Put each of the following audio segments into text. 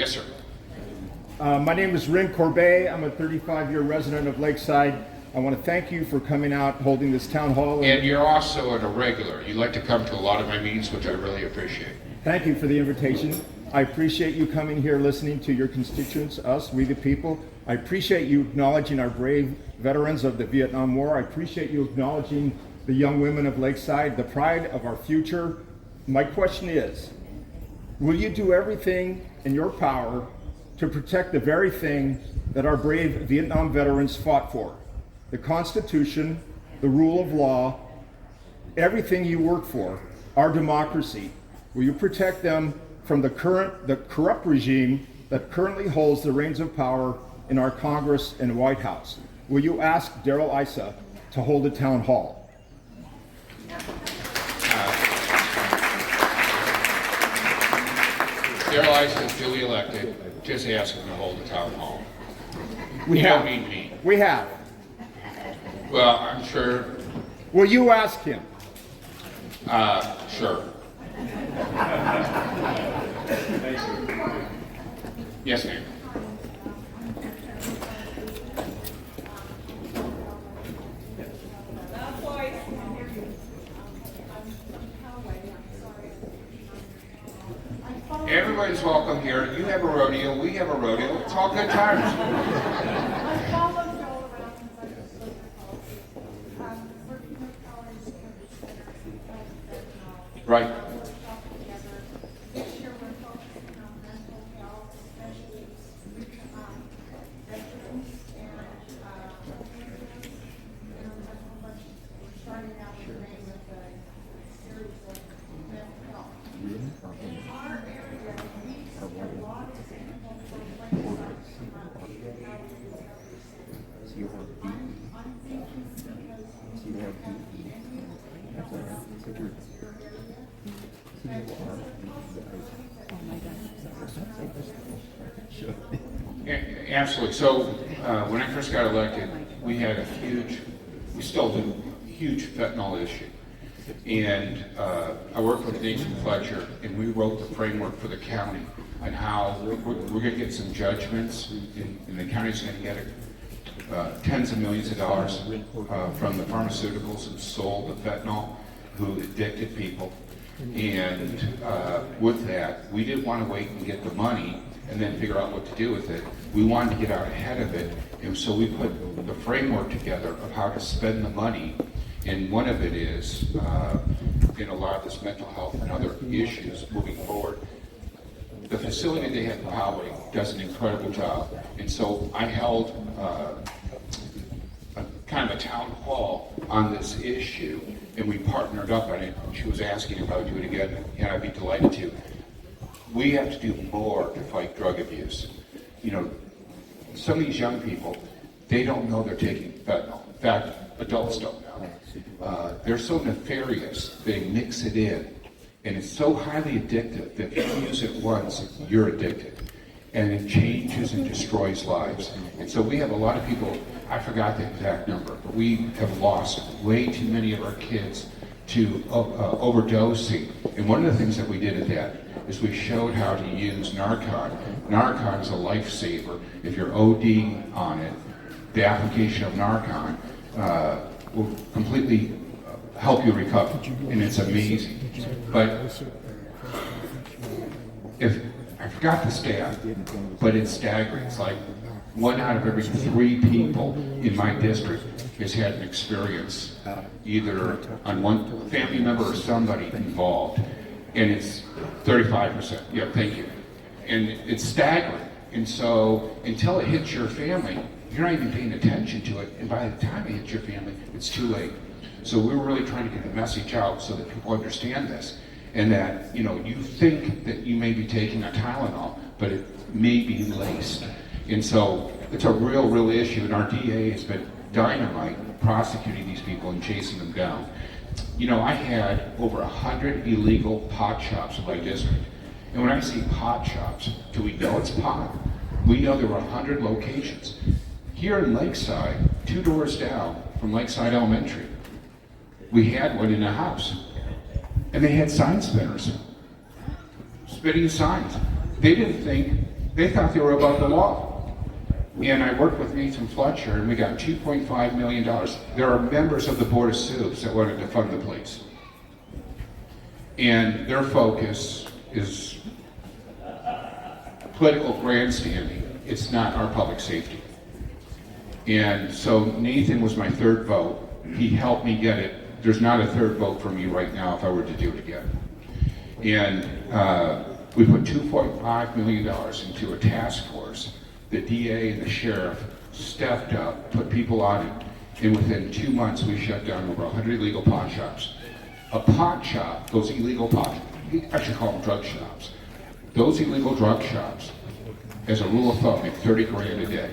Yes, sir. My name is Rin Corbet. I'm a 35-year resident of Lakeside. I want to thank you for coming out, holding this town hall. And you're also a regular. You like to come to a lot of my meetings, which I really appreciate. Thank you for the invitation. I appreciate you coming here, listening to your constituents, us, we the people. I appreciate you acknowledging our brave veterans of the Vietnam War. I appreciate you acknowledging the young women of Lakeside, the pride of our future. My question is, will you do everything in your power to protect the very thing that our brave Vietnam veterans fought for? The Constitution, the rule of law, everything you work for, our democracy. Will you protect them from the corrupt regime that currently holds the reins of power in our Congress and White House? Will you ask Darrell Issa to hold a town hall? Darrell Issa is duly elected. Just ask him to hold a town hall. We You have. don't need me. We have. Well, I'm sure. Will you ask him? Sure. Yes, ma'am. Everybody's welcome here. You have a rodeo, we have a rodeo. It's all good times. Right. Absolutely. So when I first got elected, we had we still do, huge fentanyl issue. And I worked with Nathan Fletcher, and we wrote the framework for the county on how we're going to get some judgments, and the county's going to get tens of millions of dollars from the pharmaceuticals who sold the fentanyl, who addicted people. And with that, we didn't want to wait and get the money and then figure out what to do with it. We wanted to get out ahead of it, and so we put the framework together of how to spend the money. And one of it is in a lot of this mental health and other issues moving forward. The facility they have in Poway does an incredible job, and so I held kind of a town hall on this issue, and we partnered up on it. She was asking if I would do it again, and I'd be delighted to. We have to do more to fight drug abuse. You know, some of these young people, they don't know they're taking fentanyl. In fact, adults don't know. They're so nefarious, they mix it in. And it's so highly addictive that if you use it once, you're addicted. And it changes and destroys lives. And so we have a lot of people, I forgot the exact number, but we have lost way too many of our kids to overdosing. And one of the things that we did at that is we showed how to use Narcan. Narcan is a lifesaver. If you're ODing on it, the application of Narcan will completely help you recover, and it's amazing. But if I forgot the stat, but it's staggering. It's like 1 out of every 3 people in my district has had an experience, either on one family member or somebody involved, and it's 35%. Yeah, thank you. And it's staggering. And so until it hits your family, you're not even paying attention to it, and by the time it hits your family, it's too late. So we're really trying to get the message out so that people understand this, and that, you know, you think that you may be taking a Tylenol, but it may be laced. And so it's a real issue, and our DA has been dynamite prosecuting these people and chasing them down. You know, I had over 100 illegal pot shops in my district. And when I say pot shops, do we know it's pot? We know there were 100 locations. Here in Lakeside, 2 doors down from Lakeside Elementary, we had one in a house. And they had sign spinners, spitting signs. They didn't think They thought they were above the law. And I worked with Nathan Fletcher, and we got $2.5 million. There are members of the Board of Soups that wanted to fund the police. And their focus is political grandstanding. It's not our public safety. And so Nathan was my third vote. He helped me get it. There's not a third vote for me right now if I were to do it again. And we put $2.5 million into a task force. The DA and the sheriff stepped up, put people on it, and within 2 months we shut down over 100 illegal pawn shops. A pawn shop, those illegal pawn, I should call them drug shops. Those illegal drug shops, as a rule of thumb, make 30 grand a day.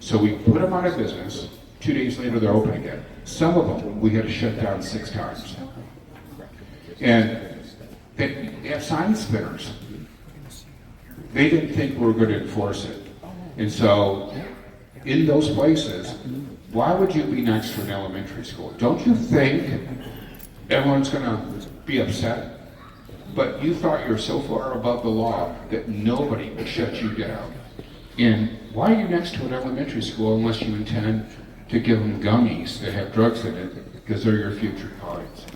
So we put them out of business. 2 days later, they're open again. Some of them we had to shut down 6 times. And they have sign spinners. They didn't think we were going to enforce it. And so, in those places, why would you be next to an elementary school? Don't you think everyone's going to be upset? But you thought you were so far above the law that nobody would shut you down. And why are you next to an elementary school unless you intend to give them gummies that have drugs in it because they're your future clients?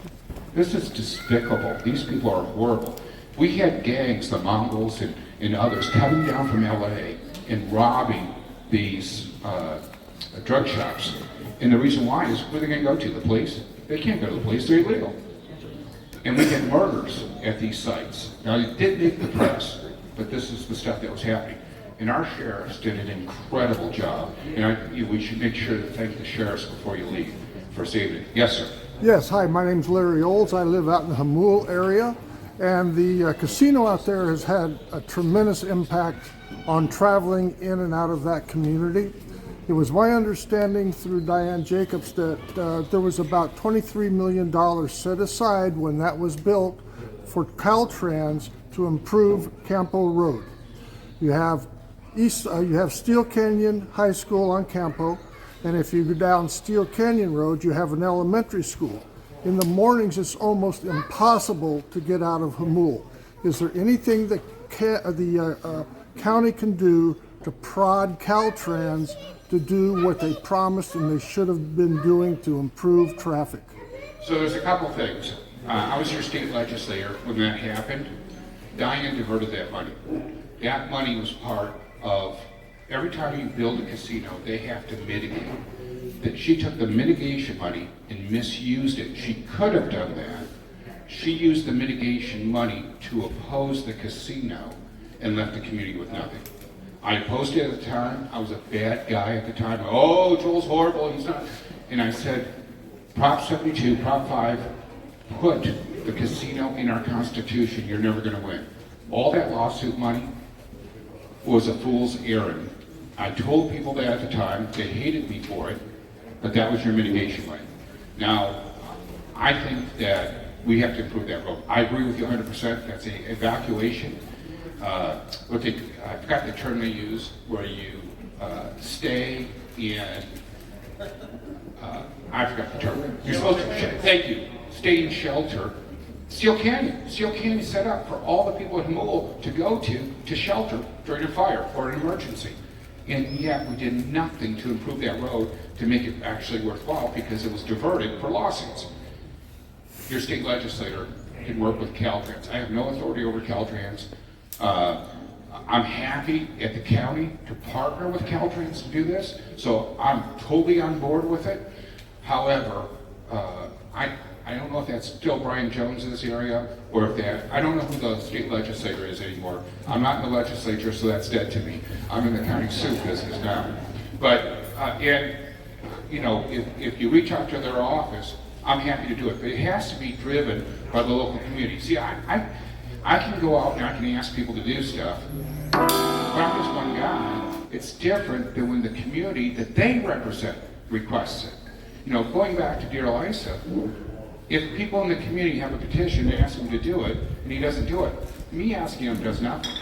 This is despicable. These people are horrible. We had gangs, the Mongols and others, coming down from LA and robbing these drug shops. And the reason why is, where are they going to go to? The police? They can't go to the police, they're illegal. And we had murders at these sites. Now, it did make the press, but this is the stuff that was happening. And our sheriffs did an incredible job. And we should make sure to thank the sheriffs before you leave for saving it. Yes, sir. Yes, hi, my name's Larry Olds. I live out in the Hamul area, and the casino out there has had a tremendous impact on traveling in and out of that community. It was my understanding through Diane Jacobs that there was about $23 million set aside when that was built for Caltrans to improve Campo Road. You have Steel Canyon High School on Campo, and if you go down Steel Canyon Road, you have an elementary school. In the mornings, it's almost impossible to get out of Hamul. Is there anything that the county can do to prod Caltrans to do what they promised and they should have been doing to improve traffic? So there's a couple things. I was your state legislator when that happened. Diane diverted that money. That money was part of, every time you build a casino, they have to mitigate. That she took the mitigation money and misused it. She could have done that. She used the mitigation money to oppose the casino and left the community with nothing. I opposed it at the time. I was a bad guy at the time. Oh, Joel's horrible, he's not. And I said, Prop 72, Prop 5, put the casino in our Constitution, you're never gonna win. All that lawsuit money was a fool's errand. I told people that at the time, they hated me for it, but that was your mitigation money. Now, I think that we have to improve that road. I agree with you 100%, that's an evacuation. I forgot the term they use, where you stay in, I forgot the term. You're supposed to, thank you, stay in shelter. Steel Canyon. Steel Canyon is set up for all the people in Hamul to go to shelter during a fire or an emergency. And yet we did nothing to improve that road to make it actually worthwhile because it was diverted for lawsuits. Your state legislator can work with Caltrans. I have no authority over Caltrans. I'm happy at the county to partner with Caltrans to do this, so I'm totally on board with it. However, I don't know if that's still Brian Jones's area or if that, I don't know who the state legislator is anymore. I'm not in the legislature, so that's dead to me. I'm in the county soup business now. But, and, you know, if you reach out to their office, I'm happy to do it. But it has to be driven by the local community. See, I can go out and I can ask people to do stuff, but I'm just one guy. It's different than when the community that they represent requests it. You know, going back to Dear Lisa, if people in the community have a petition to ask him to do it, and he doesn't do it, me asking him does nothing.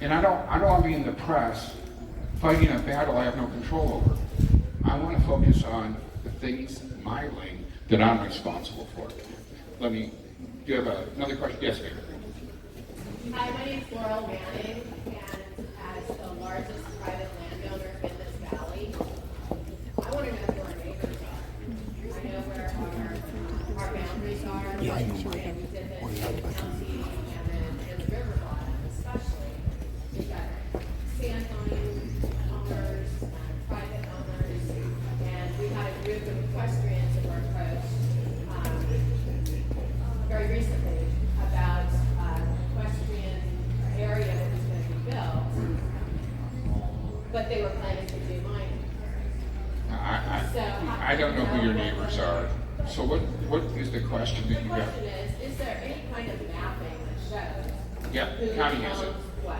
And I don't want to be in the press fighting a battle I have no control over. I want to focus on the things in my lane that I'm responsible for. Do you have another question? Yes, ma'am. Hi, my name is Laurel Manning, and as the but they were planning to do mine. I don't know who your neighbors are. So what is the question The that you got? question is there any kind of mapping that shows Yeah, who the county has it. owns what?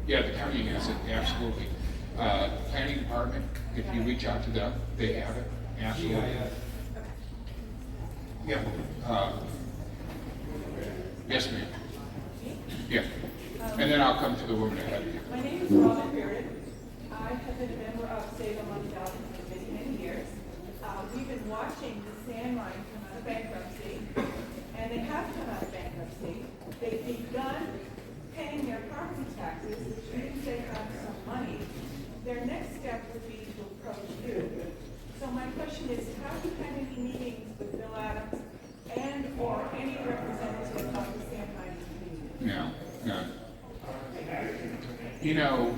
Yeah, the county has it, absolutely. Planning department, if you reach out to them, they have it, absolutely. Yeah. Yes, ma'am. Yeah. And then I'll come to the woman ahead of you. My name is Robin Bearden. I have been a member of Salem on Delta for many, many years. We've been watching the sand mine come out of bankruptcy, and they have come out of bankruptcy. They've begun paying their property taxes, which means they have some money. Their next step would be to approach you. So my question is, have you had any meetings with Bill Adams and/or any representative of the sand mining community? No, none. You know,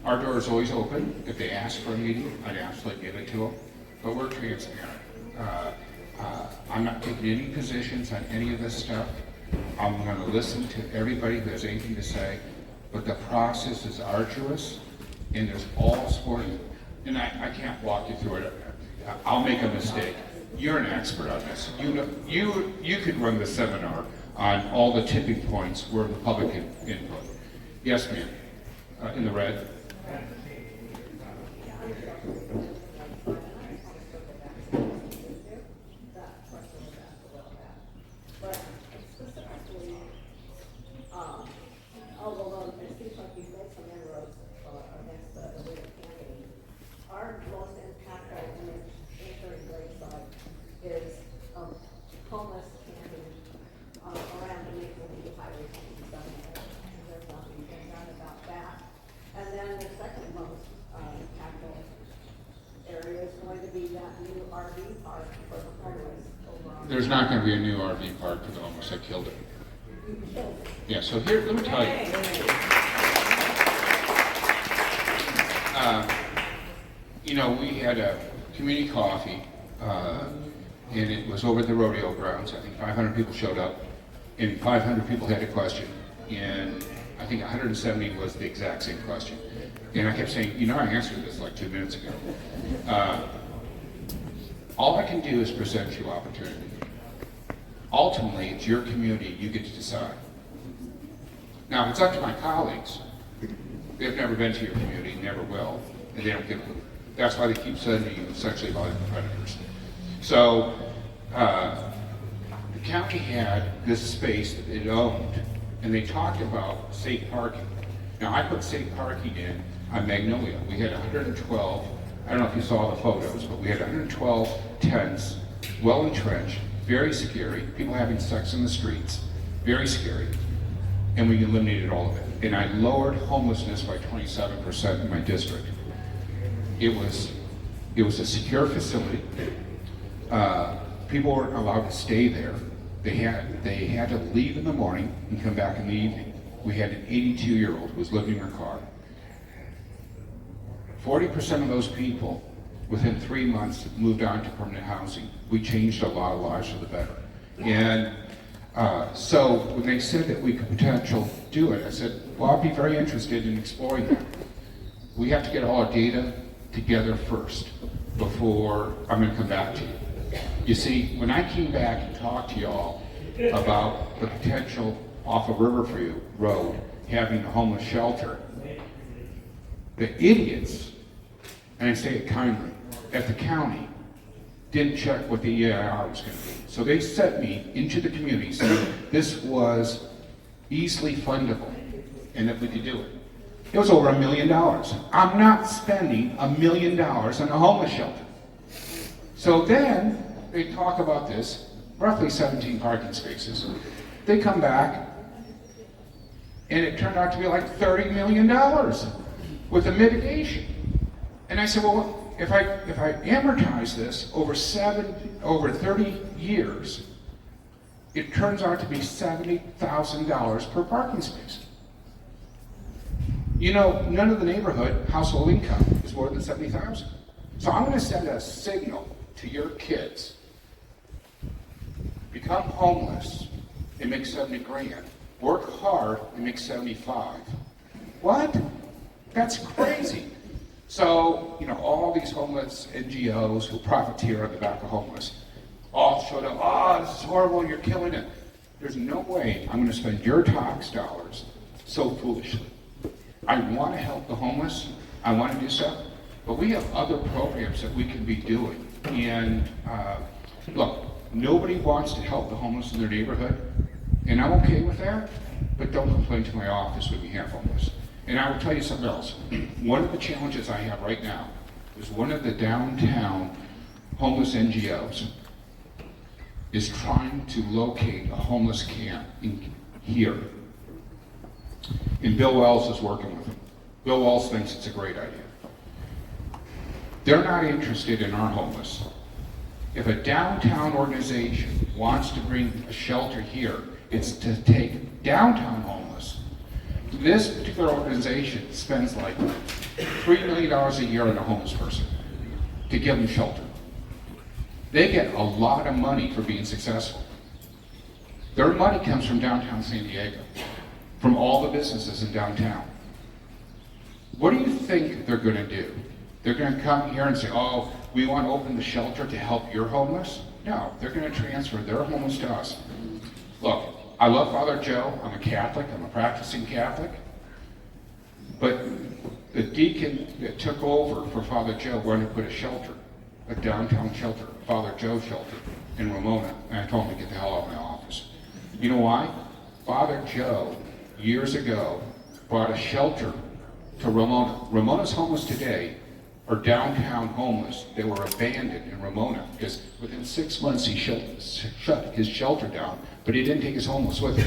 our door is always open. If they ask for a meeting, I'd absolutely give it to them. But we're transparent. I'm not taking any positions on any of this stuff. I'm going to listen to everybody who has anything to say. But the process is arduous, and there's all sorts. And I can't walk you through it. I'll make a mistake. You're an expert on this. You know, you could run the seminar on all the tipping points where the public input. Yes, ma'am. In the red. But specifically, although it seems like you've made some inroads against the illegal camping, our most impactful image entering Lakeside is homeless camping around the Maple Leaf Highway 27. There's nothing been done about that. And then the second most impactful area is going to be that new RV park for the homeless over on. There's not going to be a new RV park for the homeless. I killed it. You killed it. Yeah, so here, let me tell you. You know, we had a community coffee, and it was over at the rodeo grounds. I think 500 people showed up, and 500 people had a question, and I think 170 was the exact same question. And I kept saying, you know, I answered this like 2 minutes ago. All I can do is present you opportunity. Ultimately, it's your community, you get to decide. Now, if it's up to my colleagues, they've never been to your community, never will, and they don't get it. That's why they keep sending you essentially violent predators. So, the county had this space that it owned, and they talked about safe parking. Now, I put safe parking in on Magnolia. We had 112, I don't know if you saw the photos, but we had 112 tents, well entrenched, very scary, people having sex in the streets, very scary, and we eliminated all of it. And I lowered homelessness by 27% in my district. It was a secure facility. People weren't allowed to stay there. They had to leave in the morning and come back in the evening. We had an 82-year-old who was living in her car. 40% of those people, within 3 months, moved on to permanent housing. We changed a lot of lives for the better. And so when they said that we could potentially do it, I said, well, I'll be very interested in exploring that. We have to get all our data together first before I'm going to come back to you. You see, when I came back and talked to y'all about the potential off of Riverview Road having a homeless shelter, the idiots, and I say it kindly, at the county didn't check what the EIR was going to be. So they sent me into the community saying this was easily fundable and that we could do it. It was over $1 million. I'm not spending $1 million on a homeless shelter. So then they talk about this, roughly 17 parking spaces. They come back and it turned out to be like $30 million with a mitigation. And I said, well, if I amortize this over 30 years, it turns out to be $70,000 per parking space. You know, none of the neighborhood household income is more than $70,000. So I'm going to send a signal to your kids: become homeless and make 70 grand. Work hard and make 75. What? That's crazy. So, you know, all these homeless NGOs who profiteer on the back of homeless all showed up, oh, this is horrible, you're killing it. There's no way I'm going to spend your tax dollars so foolishly. I want to help the homeless, I want to do stuff, but we have other programs that we can be doing. And look, nobody wants to help the homeless in their neighborhood, and I'm okay with that, but don't complain to my office when we have homeless. And I will tell you something else. One of the challenges I have right now is one of the downtown homeless NGOs is trying to locate a homeless camp here. And Bill Wells is working with them. Bill Wells thinks it's a great idea. They're not interested in our homeless. If a downtown organization wants to bring a shelter here, it's to take downtown homeless. This particular organization spends like $3 million a year on a homeless person to give them shelter. They get a lot of money for being successful. Their money comes from downtown San Diego, from all the businesses in downtown. What do you think they're going to do? They're going to come here and say, oh, we want to open the shelter to help your homeless? No, they're going to transfer their homeless to us. Look, I love Father Joe. I'm a Catholic. I'm a practicing Catholic. But the deacon that took over for Father Joe wanted to put a shelter, a downtown shelter, Father Joe shelter in Ramona. And I told him to get the hell out of my office. You know why? Father Joe, years ago, brought a shelter to Ramona. Ramona's homeless today are downtown homeless. They were abandoned in Ramona because within 6 months he shut his shelter down, but he didn't take his homeless with him.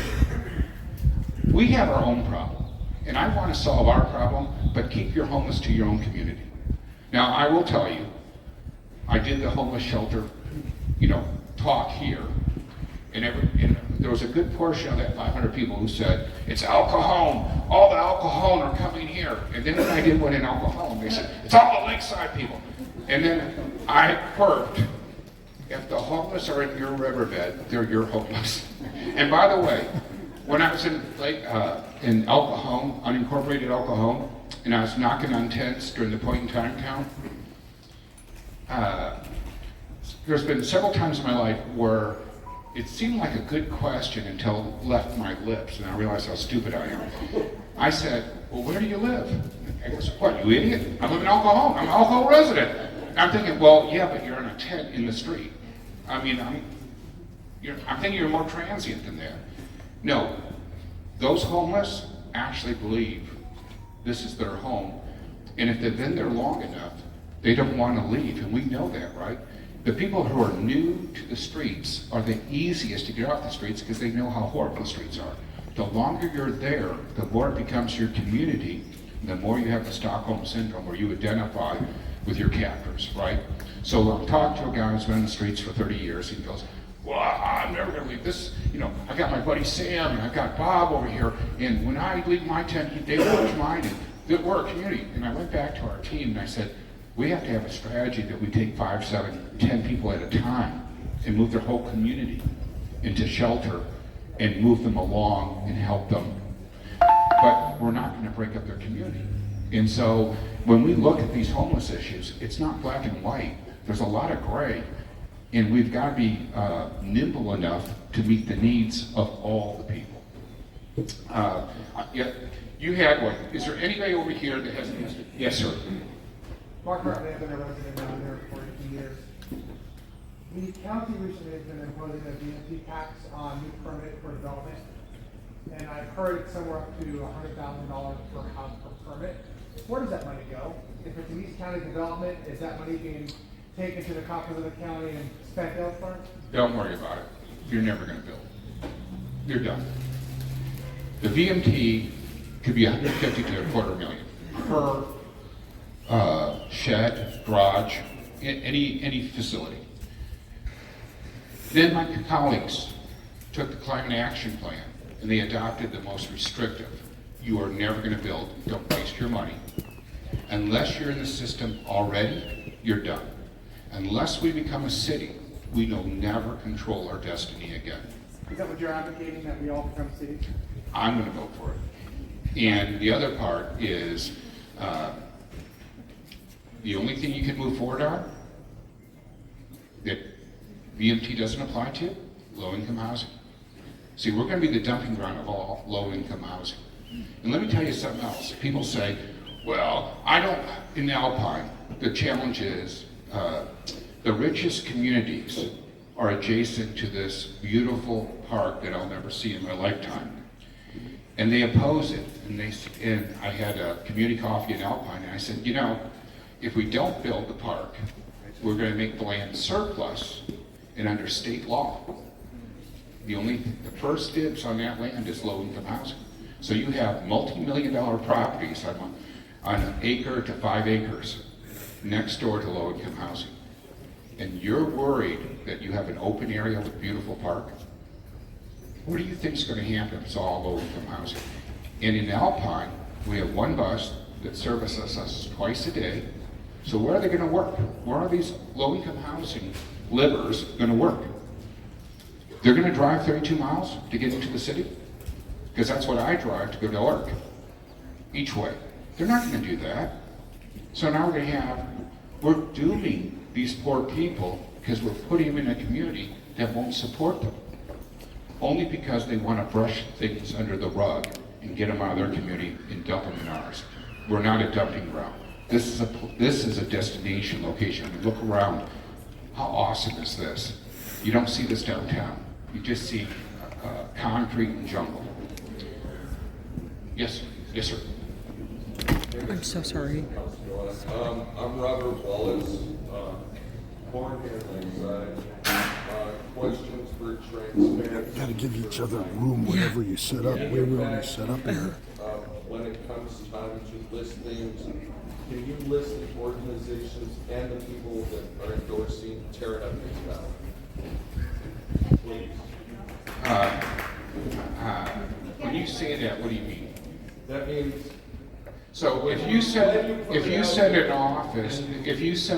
We have our own problem, and I want to solve our problem, but keep your homeless to your own community. Now, I will tell you, I did the homeless shelter, talk here, and there was a good portion of that 500 people who said, it's El Cajon, all the El Cajon are coming here. And then when I did one in El Cajon, they said, it's all the Lakeside people. And then I quirked, if the homeless are in your riverbed, they're your homeless. And by the way, when I was in El Cajon, unincorporated El Cajon, and I was knocking on tents during the point in time count, there's been several times in my life where it seemed like a good question until it left my lips, and I realized how stupid I am. I said, well, where do you live? I goes, what, you idiot? I live in El Cajon. I'm an El Cajon resident. And I'm thinking, well, yeah, but you're in a tent in the street. I mean, I'm thinking you're more transient than that. No, those homeless actually believe this is their home, and if they've been there long enough, they don't want to leave, and we know that, right? The people who are new to the streets are the easiest to get off the streets because they know how horrible the streets are. The longer you're there, the more it becomes your community, the more you have the Stockholm Syndrome where you identify with your captors, right? So I'm talking to a guy who's been in the streets for 30 years. He goes, well, I'm never going to leave this. I got my buddy Sam and I've got Bob over here. And when I leave my tent, they watch mine. And we're a community. And I went back to our team and I said, we have to have a strategy that we take 5, 7, 10 people at a time and move their whole community into shelter and move them along and help them. But we're not going to break up their community. And so when we look at these homeless issues, it's not black and white. There's a lot of gray. And we've got to be nimble enough to meet the needs of all the people. Yeah, you had one. Is there anybody over here that has an answer? Yes, sir. Mark Hartley, I've been a resident down there for 18 years. The county recently has been imposing a VMT tax on new permit for development. And I've heard it's somewhere up to $100,000 per house per permit. Where does that money go? If it's an East County development, is that money being taken to the coffers of the county and spent elsewhere? Don't worry about it. You're never going to build. You're done. The VMT could be $150,000 to $250,000 per shed, garage, any facility. Then my colleagues took the climate action plan and they adopted the most restrictive. You are never going to build. Don't waste your money. Unless you're in the system already, you're done. Unless we become a city, we will never control our destiny again. Is that what you're advocating, that we all become cities? I'm going to vote for it. And the other part is The only thing you can move forward on that VMT doesn't apply to, low-income housing. See, we're going to be the dumping ground of all low-income housing. And let me tell you something else. People say, well, in Alpine, the challenge is the richest communities are adjacent to this beautiful park that I'll never see in my lifetime. And they oppose it. And I had a community coffee in Alpine, and I said, you know, if we don't build the park, we're going to make the land surplus and under state law. The first dibs on that land is low-income housing. So you have multi-million-dollar properties on an acre to 5 acres next door to low-income housing. And you're worried that you have an open area with a beautiful park? What do you think is going to happen if it's all low-income housing? And in Alpine, we have one bus that services us twice a day. So where are they going to work? Where are these low-income housing livers going to work? They're going to drive 32 miles to get into the city? Because that's what I drive to go to work, each way. They're not going to do that. So now we're dooming these poor people because we're putting them in a community that won't support them. Only because they want to brush things under the rug and get them out of their community and dump them in ours. We're not a dumping ground. This is a destination location. I mean, look around. How awesome is this? You don't see this downtown. You just see concrete and jungle. Yes, yes, sir. I'm so sorry. I'm Robert Wallace, born here in Lakeside. Questions for transparency. Got to give each other room whenever you set up. We're really set up here. When it comes time to list things, can you list the organizations and the people that are endorsing tearing up this valley? Please. When you say that, what do you mean? That means So if you send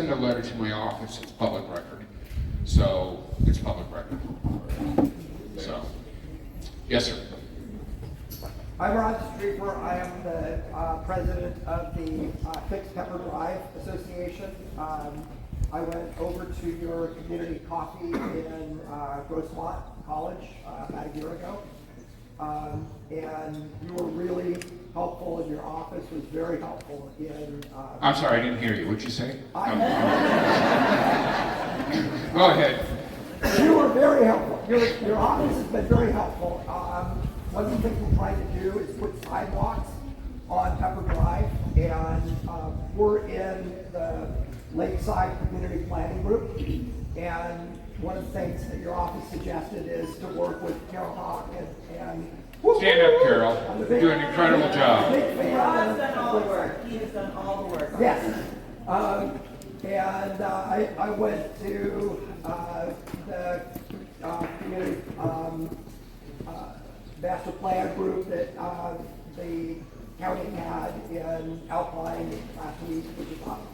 a letter to my office, it's public record. So it's public record. So, yes, sir. I'm Rod Streeper. I am the president of the Fixed Pepper Drive Association. I went over to your community coffee in Grossmont College about a year ago. And you were really helpful, and your office was very helpful in... I'm sorry, I didn't hear you. What'd you say? Go ahead. You were very helpful. Your office has been very helpful. One of the things we're trying to do is put sidewalks on Pepper Drive, and we're in the Lakeside Community Planning Group. And one of the things that your office suggested is to work with Carol Hawk and Stand up, Carol. You're doing an incredible job. Rod's done all the work. He has done all the work. Yes. And I went to the community master plan group that the county had in Alpine last week, which is awesome.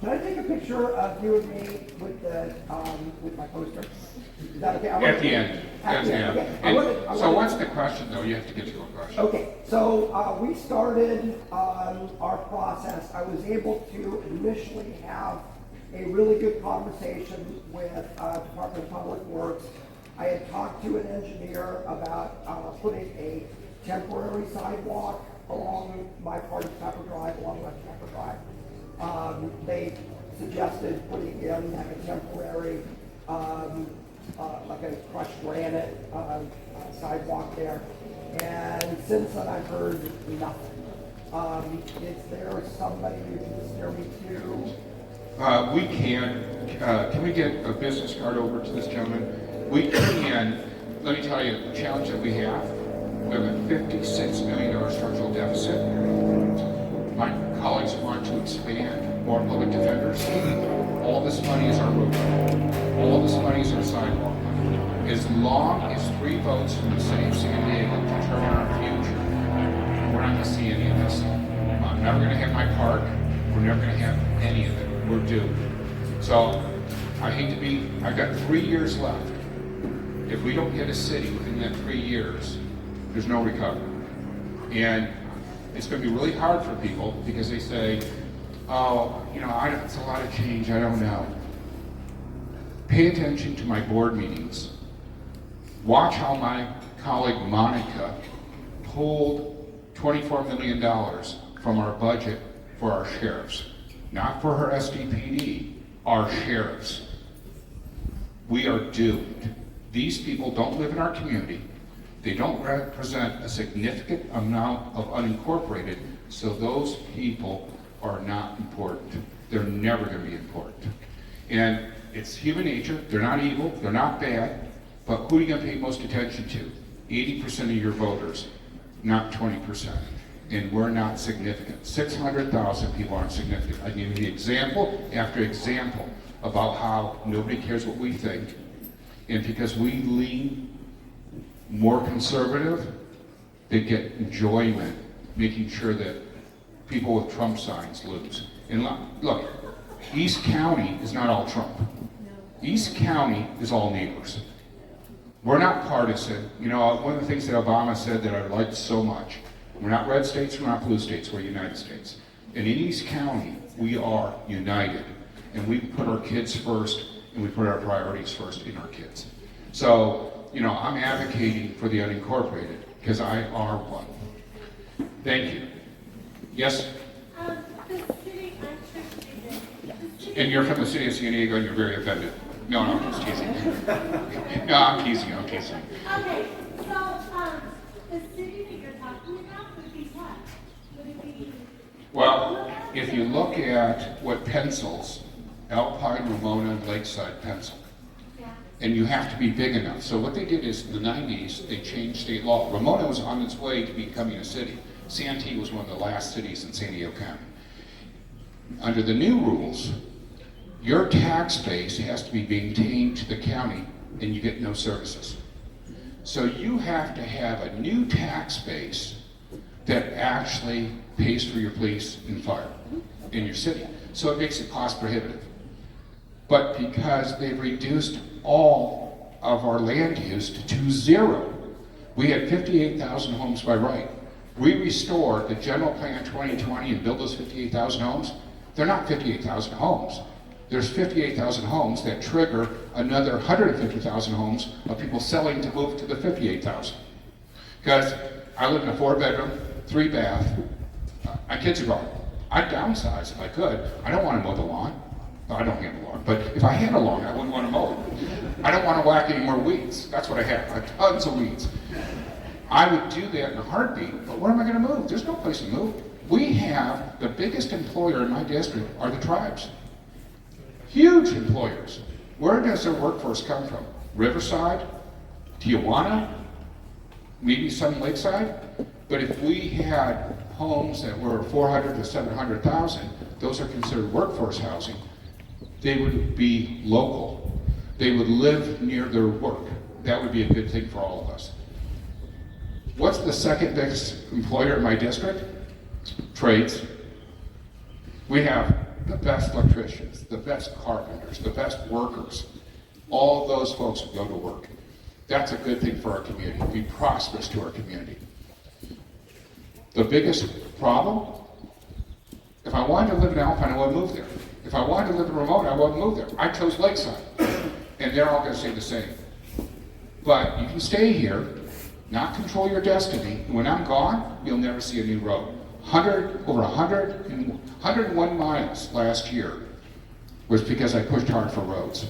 Can I take a picture of you and me with my poster? Is that okay? At the end. At the end. Okay. And so what's the question, though? You have to get to a question. Okay, so we started our process. I was able to initially have a really good conversation with Department of Public Works. I had talked to an engineer about putting a temporary sidewalk along my part of Pepper Drive, along West Pepper Drive. They suggested putting in like a temporary, like a crushed granite sidewalk there. And since then, I've heard nothing. Is there somebody you can steer me to? We can we get a business card over to this gentleman? We can, let me tell you, the challenge that we have a $56 million structural deficit. My colleagues want to expand more public defenders. All this money is our road money. All this money is our sidewalk money. As long as 3 votes from the city of San Diego determine our future, we're not going to see any of this. I'm never going to have my park. We're never going to have any of it. We're due. So I hate to be, I've got 3 years left. If we don't get a city within that 3 years, there's no recovery. And It's going to be really hard for people because they say, oh, it's a lot of change, I don't know. Pay attention to my board meetings. Watch how my colleague Monica pulled $24 million from our budget for our sheriffs. Not for her SDPD, our sheriffs. We are doomed. These people don't live in our community. They don't represent a significant amount of unincorporated, so those people are not important. They're never going to be important. And it's human nature. They're not evil. They're not bad. But who are you going to pay most attention to? 80% of your voters, not 20%. And we're not significant. 600,000 people aren't significant. I give you example after example about how nobody cares what we think. And because we lean more conservative, they get enjoyment making sure that people with Trump signs lose. And look, East County is not all Trump. East County is all neighbors. We're not partisan. One of the things that Obama said that I liked so much, we're not red states, we're not blue states, we're United States. And in East County, we are united. And we put our kids first, and we put our priorities first in our kids. So, I'm advocating for the unincorporated, because I are one. Thank you. Yes? The city, I'm trying to And you're from the city of San Diego, and you're very offended. No, I'm just teasing. No, I'm teasing. Okay, so, the city that you're talking about would be what? Would it be? Well, if you look at what pencils, Alpine, Ramona, and Lakeside pencil, and you have to be big enough. So what they did is in the 90s, they changed state law. Ramona was on its way to becoming a city. Santee was one of the last cities in San Diego County. Under the new rules, your tax base has to be maintained to the county and you get no services. So you have to have a new tax base that actually pays for your police and fire in your city. So it makes it cost prohibitive. But because they've reduced all of our land use to zero, we had 58,000 homes by right. We restored the general plan 2020 and built those 58,000 homes. They're not 58,000 homes. There's 58,000 homes that trigger another 150,000 homes of people selling to move to the 58,000. Because I live in a 4-bedroom, 3-bath. My kids are grown. I'd downsize if I could. I don't want to mow the lawn. No, I don't have a lawn, but if I had a lawn, I wouldn't want to mow it. I don't want to whack any more weeds. That's what I have. I have tons of weeds. I would do that in a heartbeat, but where am I going to move? There's no place to move. We have the biggest employer in my district are the tribes. Huge employers. Where does their workforce come from? Riverside, Tijuana, maybe some Lakeside. But if we had homes that were 400 to 700,000, those are considered workforce housing. They would be local. They would live near their work. That would be a good thing for all of us. What's the second biggest employer in my district? Trades. We have the best electricians, the best carpenters, the best workers. All those folks go to work. That's a good thing for our community. Be prosperous to our community. The biggest problem, if I wanted to live in Alpine, I would move there. If I wanted to live in Ramona, I would move there. I chose Lakeside. And they're all going to say the same. But you can stay here, not control your destiny, and when I'm gone, you'll never see a new road. 101 miles last year was because I pushed hard for roads.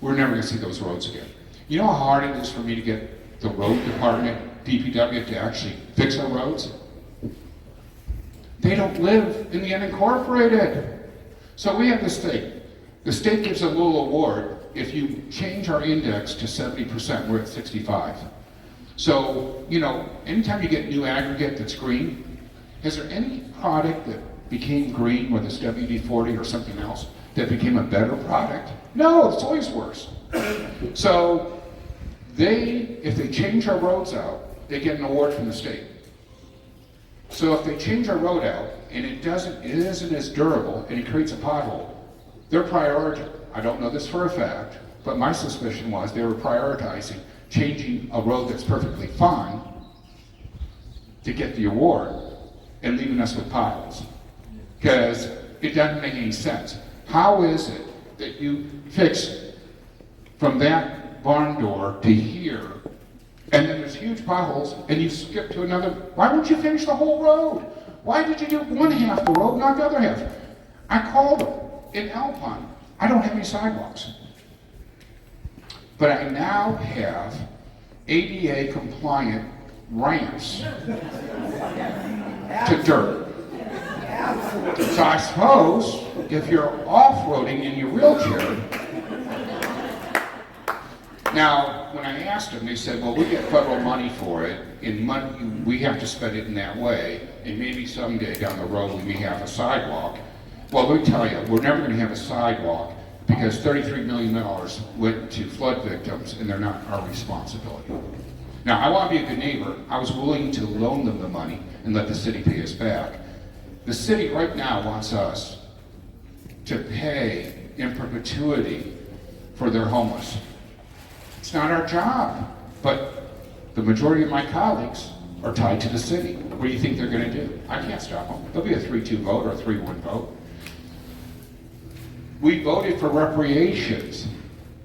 We're never going to see those roads again. You know how hard it is for me to get the road department, DPW, to actually fix our roads? They don't live in the unincorporated. So we have this thing. The state gives a little award if you change our index to 70%, we're at 65. So, anytime you get new aggregate that's green, is there any product that became green, whether it's WD-40 or something else, that became a better product? No, it's always worse. So, if they change our roads out, they get an award from the state. So if they change our road out and it isn't as durable and it creates a pothole, their priority, I don't know this for a fact, but my suspicion was they were prioritizing changing a road that's perfectly fine to get the award. and leaving us with piles. Because it doesn't make any sense. How is it that you fix from that barn door to here, and then there's huge potholes, and you skip to another? Why wouldn't you finish the whole road? Why did you do one half of the road, not the other half? I called them in Alpine. I don't have any sidewalks. But I now have ADA compliant ramps to dirt. So I suppose if you're off-roading in your wheelchair, now when I asked them, they said, well, we get federal money for it, and money, we have to spend it in that way, and maybe someday down the road we may have a sidewalk. Well, let me tell you, we're never going to have a sidewalk because $33 million went to flood victims, and they're not our responsibility. Now, I want to be a good neighbor. I was willing to loan them the money and let the city pay us back. The city right now wants us to pay in perpetuity for their homeless. It's not our job, but the majority of my colleagues are tied to the city. What do you think they're going to do? I can't stop them. There'll be a 3-2 vote or a 3-1 vote. We voted for reparations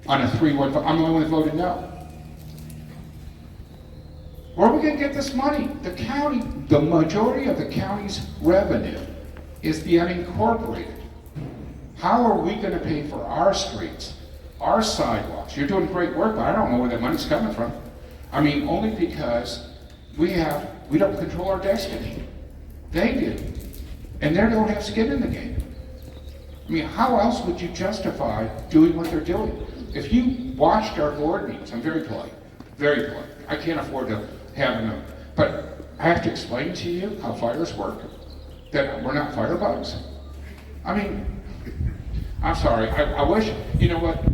on a 3-1 vote. I'm the only one that voted no. Where are we going to get this money? The county, the majority of the county's revenue is the unincorporated. How are we going to pay for our streets, our sidewalks? You're doing great work, but I don't know where that money's coming from. I mean, only because we don't control our destiny. They do. And they don't have skin in the game. I mean, how else would you justify doing what they're doing? If you watched our board meetings, I'm very polite, very polite. I can't afford to have them, but I have to explain to you how fires work, that we're not firebugs. I mean, I'm sorry, I wish, you know what,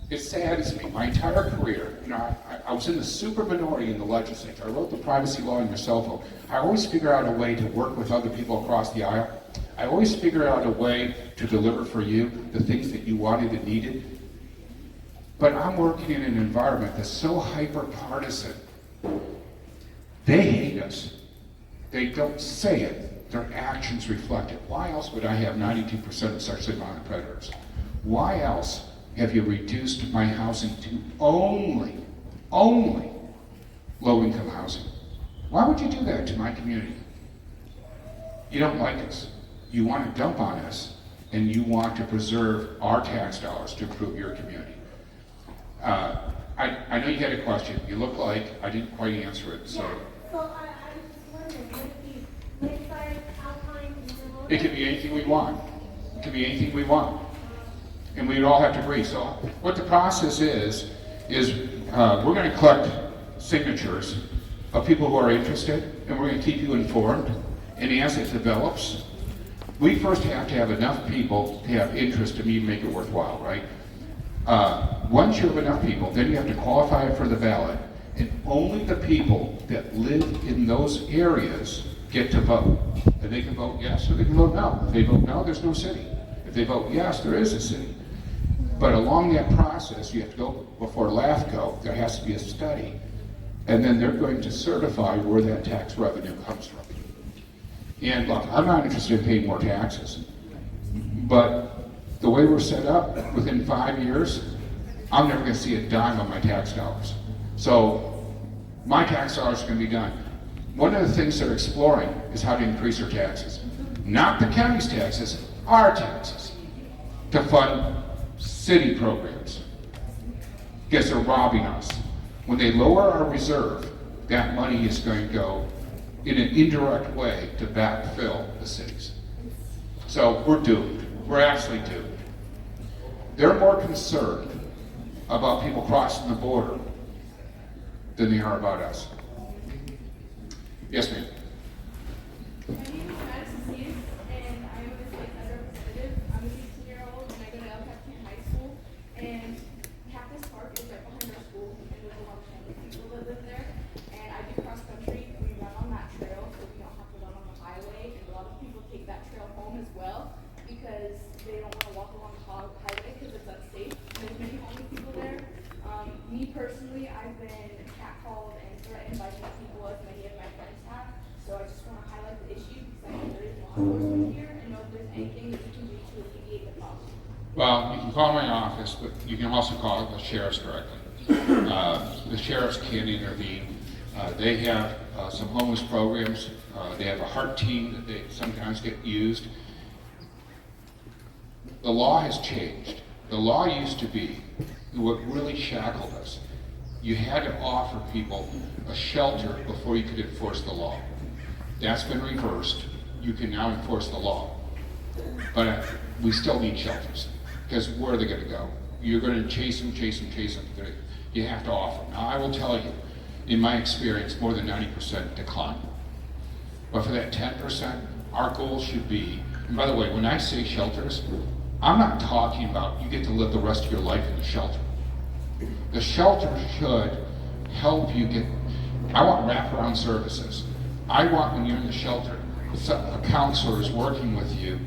it saddens me, my entire career, you know, I was in the super minority in the legislature. I wrote the privacy law on your cell phone. I always figure out a way to work with other people across the aisle. I always figure out a way to deliver for you the things that you wanted and needed. But I'm working in an environment that's so hyper-partisan. They hate us. They don't say it. Their actions reflect it. Why else would I have 92% of sexually violent predators? Why else have you reduced my housing to only low-income housing? Why would you do that to my community? You don't like us. You want to dump on us, and you want to preserve our tax dollars to improve your community. I know you had a question. You look like I didn't quite answer it, so. Yeah, so I was just wondering, would it be Lakeside, Alpine, It could be anything we want. It could be anything we want. And we'd all have to agree. So what the process is we're going to collect signatures of people who are interested, and we're going to keep you informed. And as it develops, we first have to have enough people to have interest to even make it worthwhile, right? Once you have enough people, then you have to qualify it for the ballot, and only the people that live in those areas get to vote. And they can vote yes or they can vote no. If they vote no, there's no city. If they vote yes, there is a city. But along that process, you have to go before LAFCO. There has to be a study, and then they're going to certify where that tax revenue comes from. And look, I'm not interested in paying more taxes, but the way we're set up, within 5 years, I'm never going to see a dime of my tax dollars. So my tax dollars are going to be done. One of the things they're exploring is how to increase our taxes. Not the county's taxes, our taxes, to fund city programs. Guess they're robbing us. When they lower our reserve, that money is going to go in an indirect way to backfill the cities. So we're doomed. We're absolutely doomed. They're more concerned about people crossing the border than they are about us. Yes, ma'am. My name is Madison Seas, and I am a Lakeside representative. I'm a 16-year-old, and I go to El Capitan High School. And Cactus Park is right behind our school, and there's a lot of family people that live there. And I do cross country. We run on that trail, so we don't have to run on the highway. And a lot of people take that trail home as well because they don't want to walk along the highway because it's unsafe. There's many homeless people there. Me personally, I've been catcalled and threatened by many people, as many of my friends have. possible here and know if there's anything that you can do to alleviate the problem. Well, you can call my office, but you can also call the sheriff's directly. The sheriffs can intervene. They have some homeless programs. They have a heart team that they sometimes get used. The law has changed. The law used to be what really shackled us. You had to offer people a shelter before you could enforce the law. That's been reversed. You can now enforce the law. But we still need shelters, because where are they going to go? You're going to chase them. You have to offer. Now, I will tell you, in my experience, more than 90% decline. But for that 10%, our goal should be, and by the way, when I say shelters, I'm not talking about you get to live the rest of your life in the shelter. The shelter should help you get, I want wraparound services. I want, when you're in the shelter, a counselor is working with you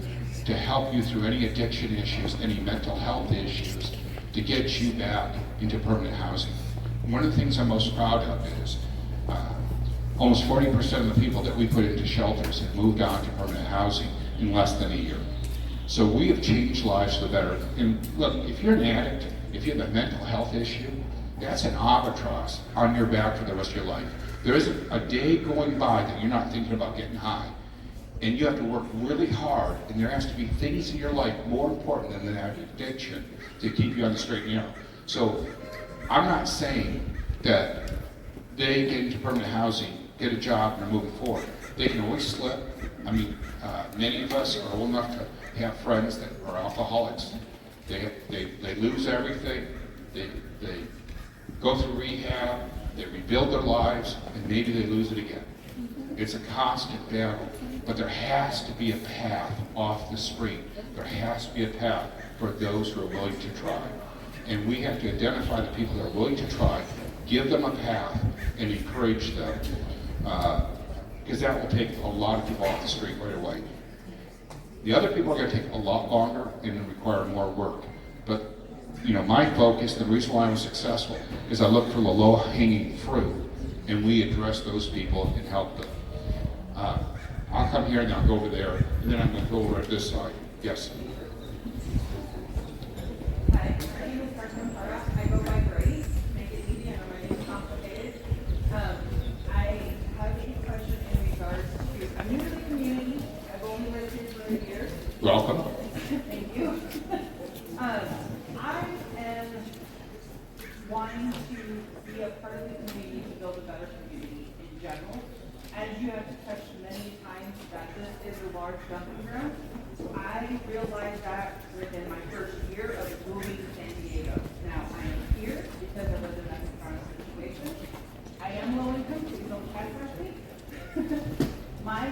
to help you through any addiction issues, any mental health issues, to get you back into permanent housing. One of the things I'm most proud of is almost 40% of the people that we put into shelters have moved on to permanent housing in less than a year. So we have changed lives for the better. And look, if you're an addict, if you have a mental health issue, that's an albatross on your back for the rest of your life. There isn't a day going by that you're not thinking about getting high. And you have to work really hard, and there has to be things in your life more important than that addiction to keep you on the straight and narrow. So I'm not saying that they get into permanent housing, get a job, and are moving forward. They can always slip. I mean, many of us are old enough to have friends that are alcoholics. They lose everything. They go through rehab. They rebuild their lives, and maybe they lose it again. It's a constant battle, but there has to be a path off the street. There has to be a path for those who are willing to try. And we have to identify the people that are willing to try, give them a path, and encourage them. Because that will take a lot of people off the street right away. The other people are going to take a lot longer and require more work. But my focus, the reason why I was successful, is I look for the low-hanging fruit, and we address those people and help them. I'll come here and I'll go over there, and then I'm going to go over at this side. Yes. Hi, my name is Carson Clara. I go by Grace. Make it easy. I know my name is complicated. I have a question in regards to, I'm new to the community. I've only lived here for a year. Welcome. Thank you. I am wanting to be a part of the community to build a better community in general. As you have touched many times that this is a large dumping ground, I realized that within my first year of moving to San Diego. Now, I am here because I was in that kind of situation. I am low income, please don't catfish me. My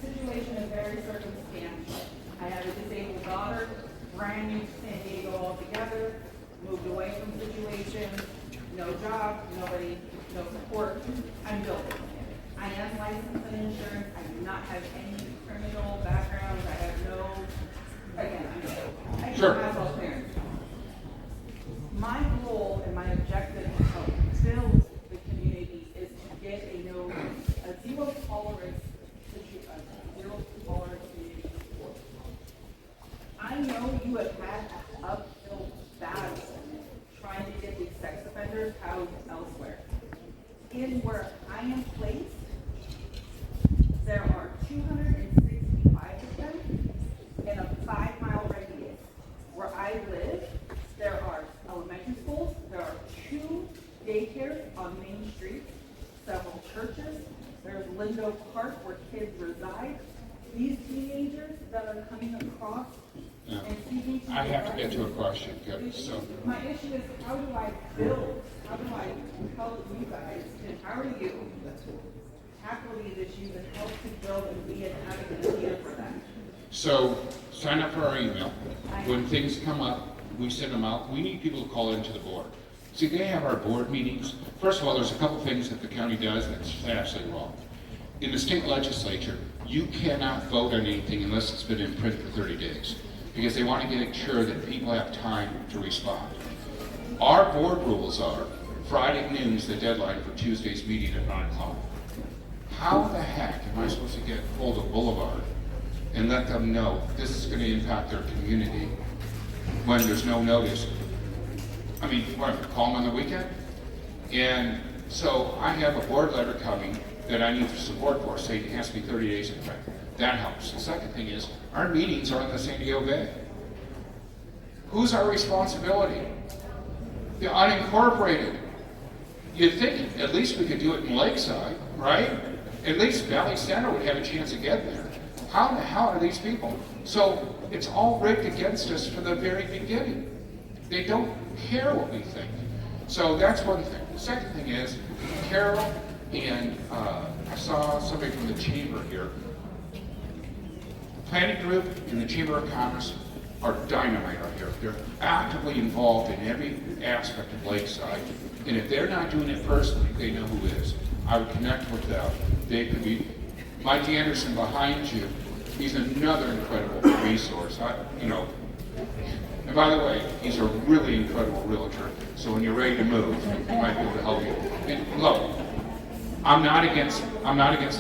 situation is very circumstantial. I have a disabled daughter, brand new to San Diego altogether, moved away from situations, no job, nobody, no support. I'm building. I am licensed in insurance. I do not have any criminal background. I have no, again, I Sure. have all clearance. My goal and my objective to help build the community is to get a zero tolerance community. I know you have had an uphill battle trying to get these sex offenders housed elsewhere. In where I am placed, there are 265 of them in a 5-mile radius. Where I live, there are elementary schools, there are 2 daycares on Main Street, several churches, there's Lindo Park where kids reside. These teenagers that are coming across and seeking to I have to get to a question. So, my issue is how do I build, how do I help you guys, and how are you tackle these issues and help to build and be an advocate here for them? so sign up for our email. When things come up, we send them out. We need people to call into the board. See, they have our board meetings. First of all, there's a couple things that the county does that's absolutely wrong. In the state legislature, you cannot vote on anything unless it's been in print for 30 days, because they want to get sure that people have time to respond. Our board rules are Friday noon is the deadline for Tuesday's meeting at 9 o'clock. How the heck am I supposed to get hold of Boulevard and let them know this is going to impact their community when there's no notice. I mean, what, call them on the weekend? And so I have a board letter coming that I need support for, saying it has to be 30 days in effect. That helps. The second thing is, our meetings are in the San Diego Bay. Who's our responsibility? The unincorporated. You'd think at least we could do it in Lakeside, right? At least Valley Center would have a chance of getting there. How the hell are these people? So it's all rigged against us from the very beginning. They don't care what we think. So that's one thing. The second thing is, Carol and I saw somebody from the chamber here. Planning group and the Chamber of Commerce are dynamite out here. They're actively involved in every aspect of Lakeside. And if they're not doing it personally, they know who is. I would connect with them. They could be, Mike Anderson behind you, he's another incredible resource. And by the way, he's a really incredible realtor. So when you're ready to move, he might be able to help you. And look, I'm not against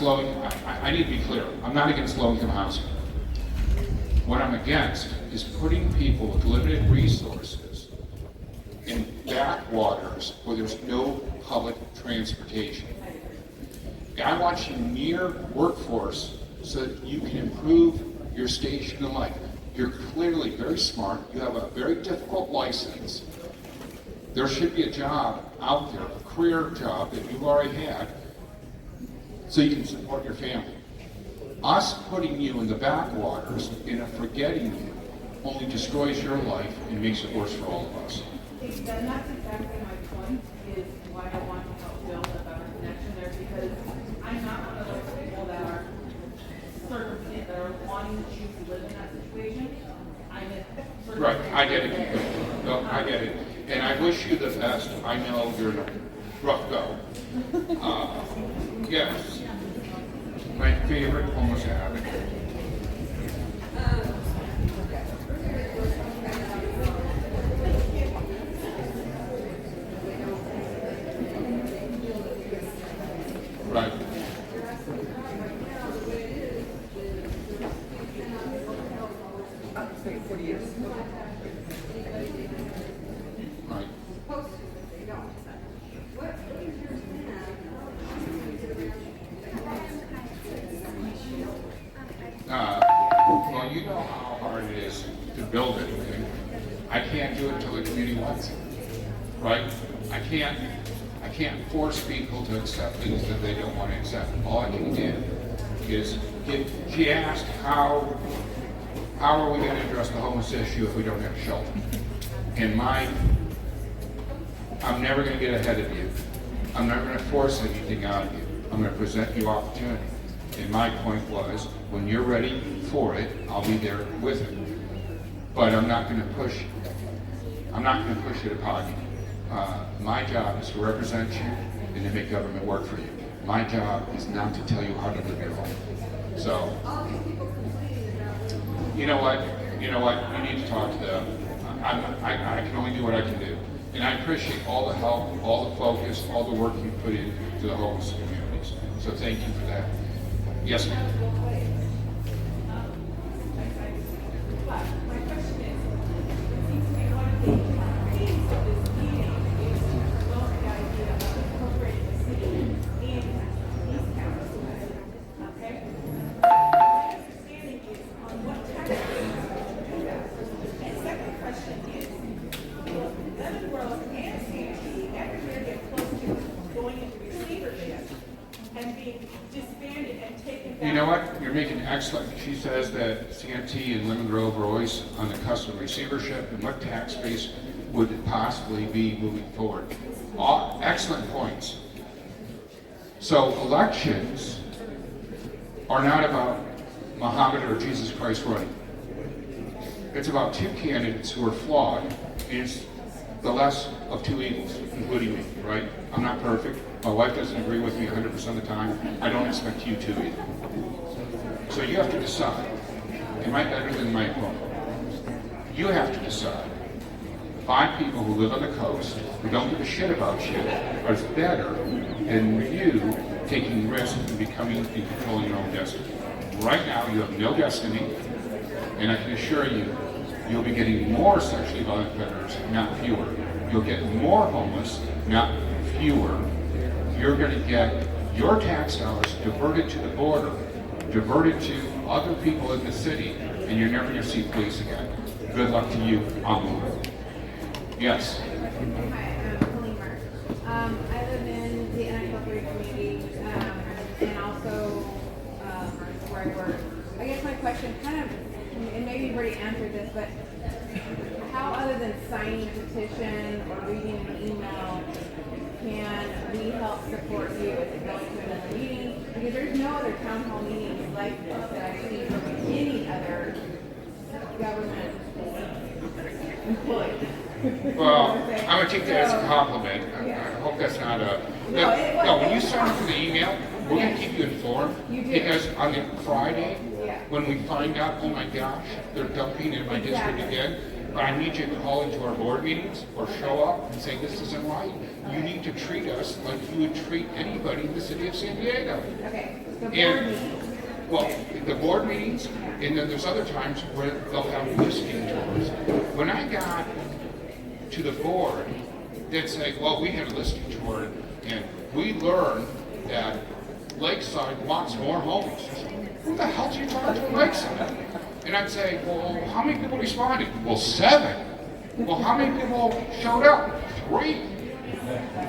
low income. I need to be clear. I'm not against low income housing. What I'm against is putting people with limited resources in backwaters where there's no public transportation. I want you near workforce so that you can improve your station in life. You're clearly very smart. You have a very difficult license. There should be a job out there, a career job that you've already had, so you can support your family. Us putting you in the backwaters and forgetting you only destroys your life and makes it worse for all of us. And that's exactly my point, is why I want to help build a better connection there, because I'm not one of those people that are that are wanting to choose to live in that situation. I'm in Right, I get it. No, I get it. And I wish you the best. I know you're in a rough go. Yes. My favorite homeless advocate. Right. Right. Well, you know how hard it is to build anything. I can't do it until the community wants it, right? I can't force people to accept things that they don't want to accept. All I can do is she asked how are we going to address the homeless issue if we don't have a shelter? And I'm never going to get ahead of you. I'm not going to force anything out of you. I'm going to present you opportunity. And my point was, when you're ready for it, I'll be there with it. But I'm not going to push. I'm not going to push it upon you. My job is to represent you and to make government work for you. My job is not to tell you how to live your life. So, you know what? You need to talk to them. I can only do what I can do. And I appreciate all the help, all the focus, all the work you put into the homeless communities. So thank you for that. Yes, ma'am. My question is, it seems to be one of the themes of this meeting is to promote the idea of incorporating the city in these counties. Okay? My understanding is on what tax rate to do that. And second question is, will Leavenworth and Santee ever get close to going into receivership and being disbanded and taken back? You know what? You're making excellent. She says that Santee and Lemon Grove are always on the cusp of receivership, and what tax base would it possibly be moving forward? All excellent points. So elections are not about Muhammad or Jesus Christ running. It's about two candidates who are flawed, and it's the less of two evils, including me, right? I'm not perfect. My wife doesn't agree with me 100% of the time. I don't expect you to either. So you have to decide, am I better than my opponent? You have to decide. 5 people who live on the coast, who don't give a shit about shit, are better than you taking risks and becoming and controlling your own destiny. Right now, you have no destiny, and I can assure you, you'll be getting more sexually violent offenders, not fewer. You'll get more homeless, not fewer. You're going to get your tax dollars diverted to the border, diverted to other people in the city, and you're never going to see police again. Good luck to you. I'll move. Yes. Hi, I'm Colleen Mark. I live in the unincorporated community, and also where I work. I guess my question kind of, and maybe you've already answered this, but how, other than signing a petition or reading an email, can we help support you? Is it going to another meeting? Because there's no other town hall meetings like this that I've seen from any other government employee. Well, I'm going to take that as a compliment. I hope that's not a... No, when you sign up for the email, we're going to keep you informed. Because on the Friday, when we find out, oh my gosh, they're dumping in my district again, I need you to call into our board meetings or show up and say this isn't right. You need to treat us like you would treat anybody in the city of San Diego. Okay, the board meetings. Well, the board meetings, and then there's other times where they'll have listening tours. When I got to the board, they'd say, well, we had a listening tour, and we learned that Lakeside wants more homeless. Who the hell do you talk to in Lakeside? And I'd say, well, how many people responded? Well, 7. Well, how many people showed up? 3.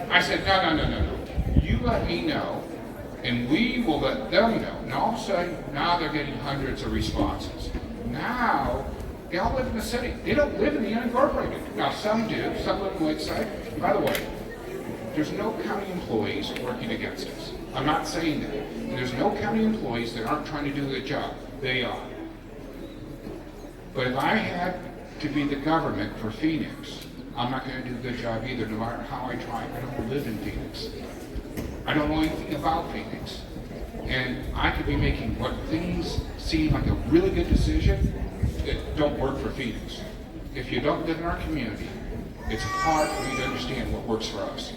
I said, no. You let me know, and we will let them know. And all of a sudden, now they're getting hundreds of responses. Now, they all live in the city. They don't live in the unincorporated. Now, some do. Some live in Lakeside. By the way, there's no county employees working against us. I'm not saying that. There's no county employees that aren't trying to do their job. They are. But if I had to be the government for Phoenix, I'm not going to do a good job either, no matter how I try. I don't live in Phoenix. I don't know anything about Phoenix. And I could be making what things seem like a really good decision that don't work for Phoenix. If you don't live in our community, it's hard for you to understand what works for us.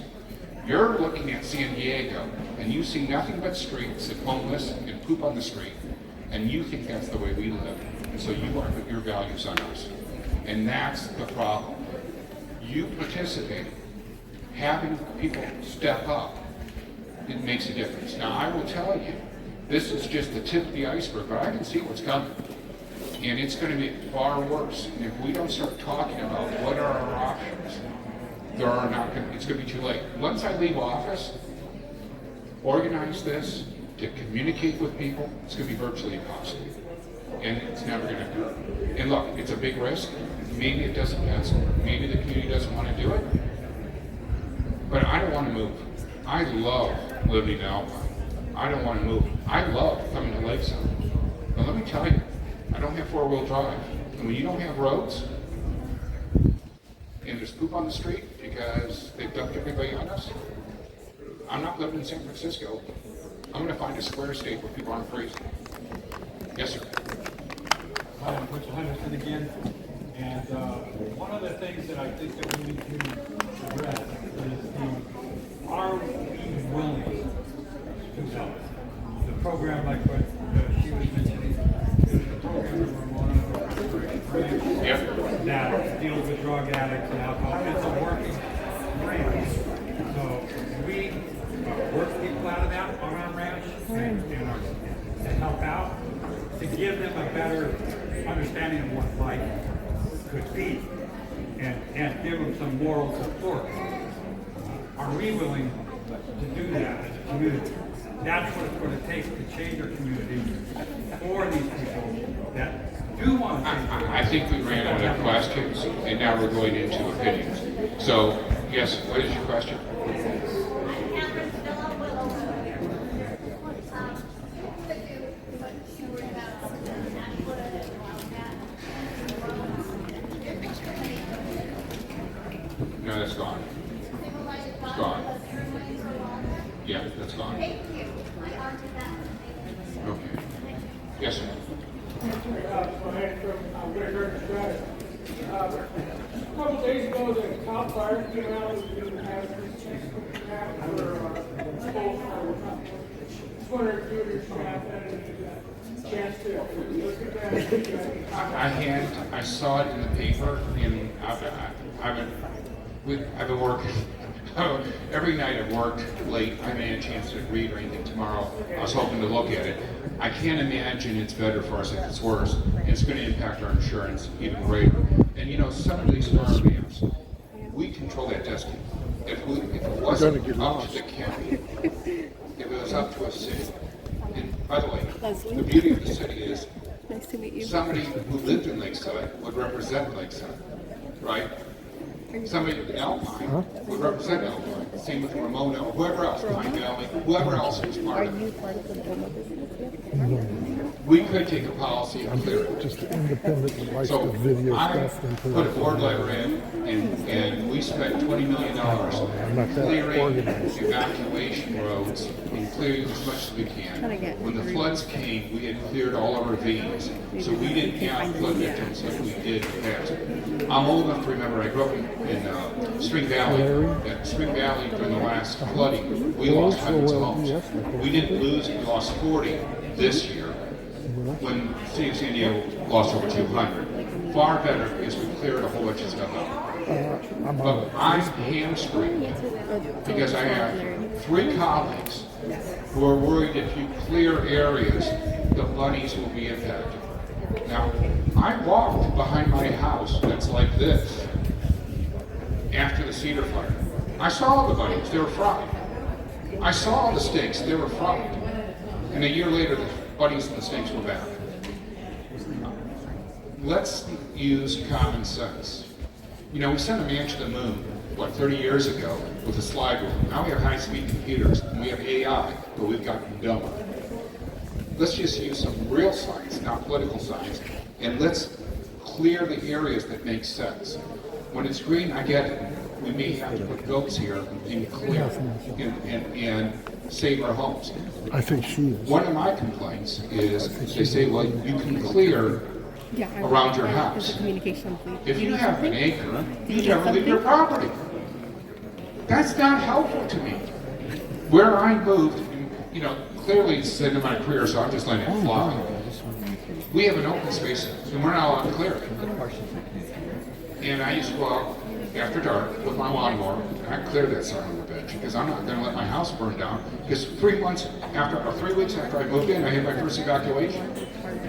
You're looking at San Diego, and you see nothing but streets and homeless and poop on the street, and you think that's the way we live. And so you want to put your values on us. And that's the problem. You participating, having people step up, it makes a difference. Now, I will tell you, this is just the tip of the iceberg, but I can see what's coming. And it's going to be far worse. And if we don't start talking about what are our options, it's going to be too late. Once I leave office, organize this to communicate with people, it's going to be virtually impossible. And it's never going to occur. And look, it's a big risk. Maybe it doesn't pencil. Maybe the community doesn't want to do it. But I don't want to move. I love living in Alpine. I don't want to move. I love coming to Lakeside. But let me tell you, I don't have 4-wheel drive. And when you don't have roads, and there's poop on the street because they've dumped everybody on us, I'm not living in San Francisco. I'm going to find a square state where people aren't freezing. Yes, sir. Hi, I'm Butch Henderson again. And one of the things that I think that we need to address is are we willing to help? The program like what she was mentioning is the program that we're on that deals with drug addicts and alcohol. It's a working ranch. So we work people out of that on our ranch and to help out, to give them a better understanding of what life could be and give them some moral support. Are we willing to do that as a community? That's what it's going to take to change our community for these people that do want to change. I think we ran out of questions, and now we're going into opinions. So, yes, what is your question? No, that's gone. It's gone. Yeah, that's gone. Thank you. Okay. Yes, sir. A couple days ago, the CAL FIRE came out and had for just wondering if you would have that and do that. chance to look at that? I saw it in the paper, and I've been working, every night I've worked late, I haven't had a chance to read or anything tomorrow. I was hoping to look at it. I can't imagine it's better for us if it's worse, and it's gonna impact our insurance even greater. And you know, some of these farm dams, we control that testing. If it wasn't up to the county, if it was up to a city, and by the way, the beauty of the city is Nice to meet you. somebody who lived in Lakeside would represent Lakeside, right? Somebody in Alpine would represent Alpine. Same with Ramona or whoever else, Pine Valley, whoever else was part of it. Part of the Doma business We could take a policy and clear it. Just independently like So the video I stuff and put a board letter in, and we spent $20 million I'm not that clearing organized. evacuation roads and clearing as much as we can. When the floods came, we had cleared all of our ravines, so we didn't have flood victims like we did in the past. I'm old enough to remember, I grew up in Spring Valley. At Spring Valley during the last flooding, we lost hundreds of homes. We didn't lose, we lost 40 this year, when the city of San Diego lost over 200. Far better because we cleared a whole bunch of stuff out. But I'm hamstringed because I have 3 colleagues who are worried if you clear areas, the bunnies will be impacted. Now, I walked behind my house that's like this after the cedar fire. I saw the bunnies, they were fried. I saw the snakes, they were fried. And a year later, the bunnies and the snakes were back. Let's use common sense. You know, we sent a man to the moon, what, 30 years ago with a slide rule. Now we have high-speed computers, and we have AI, but we've gotten dumber. Let's just use some real science, not political science, and let's clear the areas that make sense. When it's green, I get it. We may have to put goats here and clear and save our homes. I think she is. One of my complaints is they say, well, you can clear around your house. If you have an acre, you never leave your property. That's not helpful to me. Where I moved, you know, clearly it's the end of my career, so I'm just letting it fly. We have an open space, and we're not allowed to clear it. And I used to go out after dark with my lawnmower, and I cleared that son of a bitch, because I'm not gonna let my house burn down, because 3 weeks after I moved in, I had my first evacuation.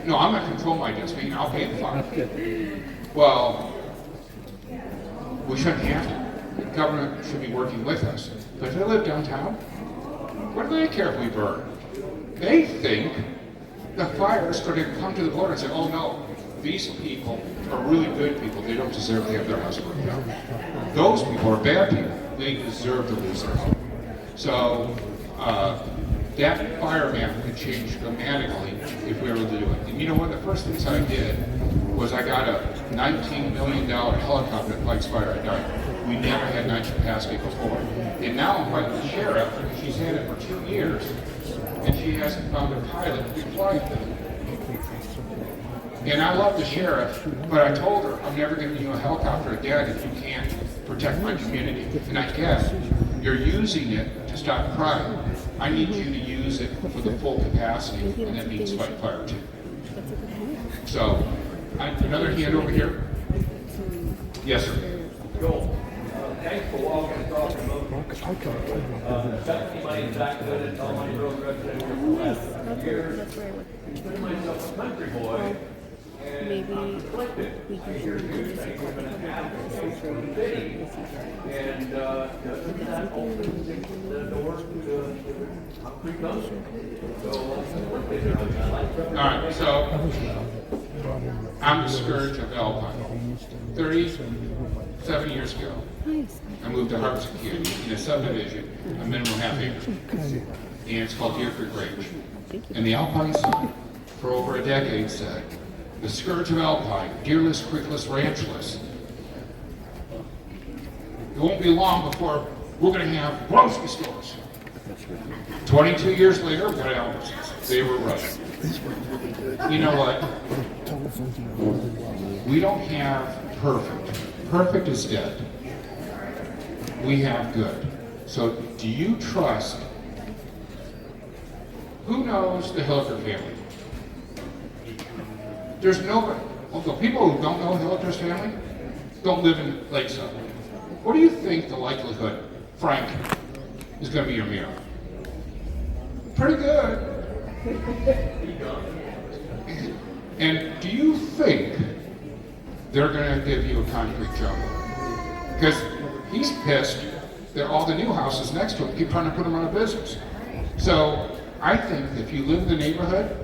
No, I'm gonna control my destiny, and I'll pay the fine. Well, we shouldn't have to. The government should be working with us. But if they live downtown, what do they care if we burn? They think the fire's gonna come to the border and say, oh no, these people are really good people. They don't deserve to have their house burned down. Those people are bad people. They deserve to lose their home. So that fire map could change dramatically if we were to do it. And you know, one of the first things I did was I got a $19 million helicopter that fights fire at night. We never had night capacity before. And now I'm fighting the sheriff, and she's had it for 2 years, and she hasn't found a pilot to fly it. And I love the sheriff, but I told her I'm never going to use a helicopter again if you can't protect my community. And I guess you're using it to stop crime. I need you to use it for the full capacity, and that means fight fire too. So, another hand over here. Yes, sir. Joel, thanks for walking across the motion. Stephanie, my exact good and all my road residents for the last year. Consider myself a country boy. Maybe we can Years ago, I grew up in an advocate for the city, and that opens the door to concrete motion. All right, so I'm the scourge of Alpine. 37 years ago, I moved to Harvest Canyon in a subdivision, a minimum half acre, and it's called Deer Creek Range. And the Alpine Sun, for over a decade, said, the scourge of Alpine, deerless, creekless, ranchless. It won't be long before we're going to have grocery stores. 22 years later, we've got Albertsons. They were right. You know what? We don't have perfect. Perfect is dead. We have good. So do you trust, who knows the Hilliker family? There's nobody, the people who don't know Hilliker's family don't live in Lakeside. What do you think the likelihood Frank is going to be your mayor? Pretty good. And do you think they're going to give you a concrete jungle? Because he's pissed that all the new houses next to him keep trying to put him out of business. So I think if you live in the neighborhood,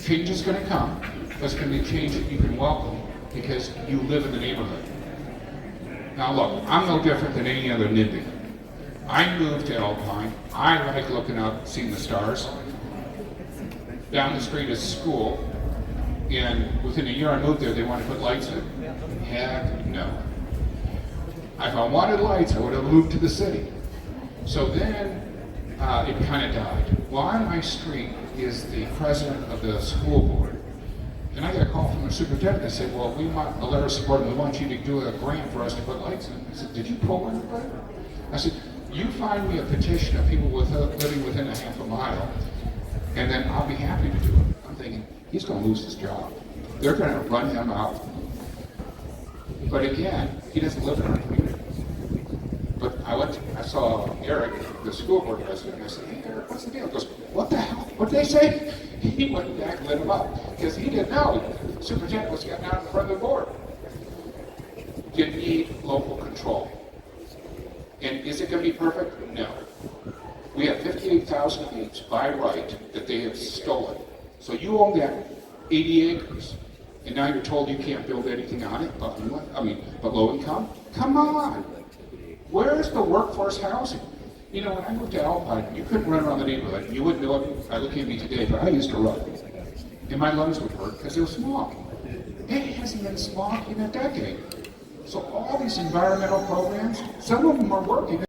change is going to come. That's going to be a change that you can welcome because you live in the neighborhood. Now look, I'm no different than any other NIMBY. I moved to Alpine. I like looking up, seeing the stars. Down the street is school, and within a year I moved there, they wanted to put lights in. Heck no. If I wanted lights, I would have moved to the city. So then it kind of died. Well, on my street is the president of the school board. And I got a call from the superintendent that said, well, we want a letter of support and we want you to do a grant for us to put lights in. I said, did you pull one? I said, you find me a petition of people living within a half a mile, and then I'll be happy to do it. I'm thinking, he's going to lose his job. They're going to run him out. But again, he doesn't live in our community. But I saw Eric, the school board president, and I said, hey, Eric, what's the deal? He goes, what the hell? What'd they say? He went back and lit him up because he didn't know. The superintendent was getting out in front of the board. You need local control. And is it going to be perfect? No. We have 58,000 acres by right that they have stolen. So you own that 80 acres. And now you're told you can't build anything on it, but low income? Come on. Where's the workforce housing? You know, when I moved to Alpine, you couldn't run around the neighborhood. You wouldn't know it by looking at me today, but I used to run. And my lungs would hurt because it was smog. It hasn't been smog in a decade. So all these environmental programs, some of them are working.